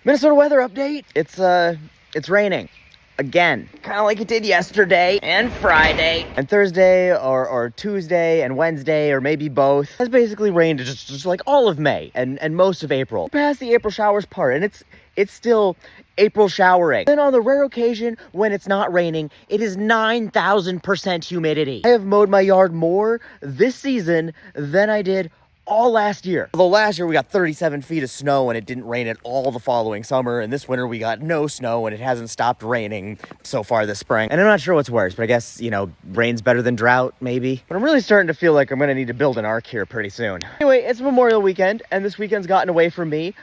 Minnesota weather update. It's raining. Again, kind of like it did yesterday and Friday and Thursday or Tuesday and Wednesday or maybe both. It's basically rained just like all of May and most of April. Past the April showers part, and it's still April showering. Then on the rare occasion when it's not raining, it is 9,000% humidity. I have mowed my yard more this season than I did all last year. Although last year we got 37 feet of snow and it didn't rain at all the following summer, and this winter we got no snow and it hasn't stopped raining so far this spring. And I'm not sure what's worse, but I guess, rain's better than drought, maybe. But I'm really starting to feel like I'm gonna need to build an ark here pretty soon. Anyway, it's Memorial weekend, and this weekend's gotten away from me.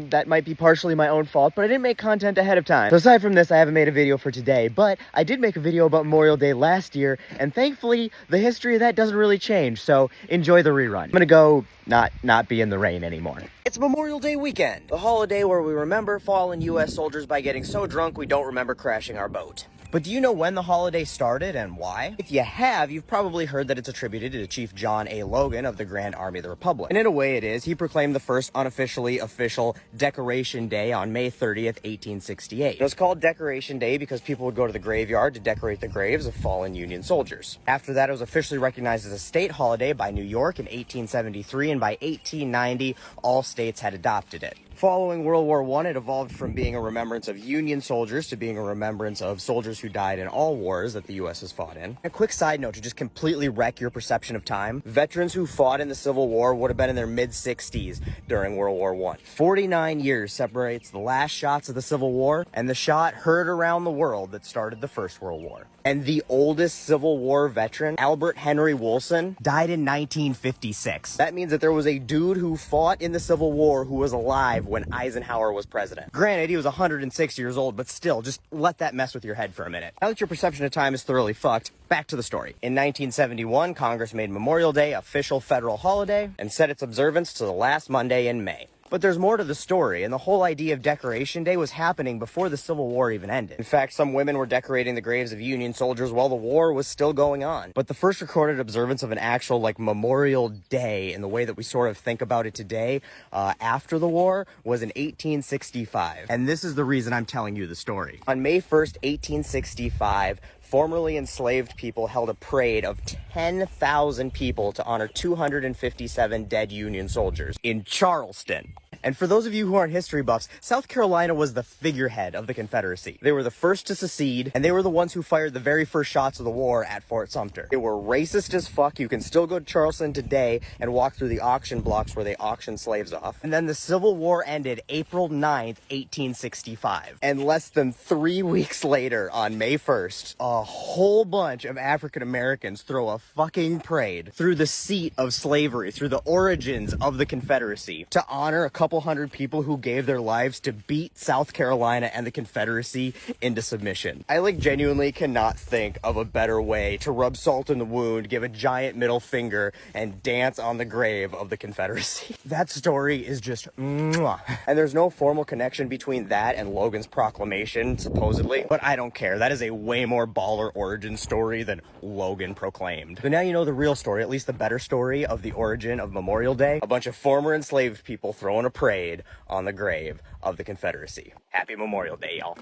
That might be partially my own fault, but I didn't make content ahead of time. So aside from this, I haven't made a video for today, but I did make a video about Memorial Day last year, and thankfully, the history of that doesn't really change, so enjoy the rerun. I'm gonna go not be in the rain anymore. It's Memorial Day weekend, the holiday where we remember fallen U.S. soldiers by getting so drunk we don't remember crashing our boat. But do you know when the holiday started and why? If you have, you've probably heard that it's attributed to Chief John A. Logan of the Grand Army of the Republic. And in a way it is. He proclaimed the first unofficially official Decoration Day on May 30th, 1868. It was called Decoration Day because people would go to the graveyard to decorate the graves of fallen Union soldiers. After that, it was officially recognized as a state holiday by New York in 1873, and by 1890, all states had adopted it. Following World War I, it evolved from being a remembrance of Union soldiers to being a remembrance of soldiers who died in all wars that the U.S. has fought in. A quick side note to just completely wreck your perception of time. Veterans who fought in the Civil War would have been in their mid-60s during World War I. 49 years separates the last shots of the Civil War and the shot heard around the world that started the First World War. And the oldest Civil War veteran, Albert Henry Wilson, died in 1956. That means that there was a dude who fought in the Civil War who was alive when Eisenhower was president. Granted, he was 106 years old, but still, just let that mess with your head for a minute. Now that your perception of time is thoroughly fucked, back to the story. In 1971, Congress made Memorial Day official federal holiday and set its observance to the last Monday in May. But there's more to the story, and the whole idea of Decoration Day was happening before the Civil War even ended. In fact, some women were decorating the graves of Union soldiers while the war was still going on. But the first recorded observance of an actual, Memorial Day in the way that we sort of think about it today, after the war, was in 1865. And this is the reason I'm telling you the story. On May 1st, 1865, formerly enslaved people held a parade of 10,000 people to honor 257 dead Union soldiers in Charleston. And for those of you who aren't history buffs, South Carolina was the figurehead of the Confederacy. They were the first to secede, and they were the ones who fired the very first shots of the war at Fort Sumter. They were racist as fuck. You can still go to Charleston today and walk through the auction blocks where they auctioned slaves off. And then the Civil War ended April 9th, 1865. And less than 3 weeks later, on May 1st, a whole bunch of African Americans throw a fucking parade through the seat of slavery, through the origins of the Confederacy, to honor a couple hundred people who gave their lives to beat South Carolina and the Confederacy into submission. I genuinely cannot think of a better way to rub salt in the wound, give a giant middle finger, and dance on the grave of the Confederacy. That story is just mwah. And there's no formal connection between that and Logan's proclamation, supposedly, but I don't care. That is a way more baller origin story than Logan proclaimed. So now you know the real story, at least the better story of the origin of Memorial Day. A bunch of former enslaved people throwing a parade on the grave of the Confederacy. Happy Memorial Day, y'all.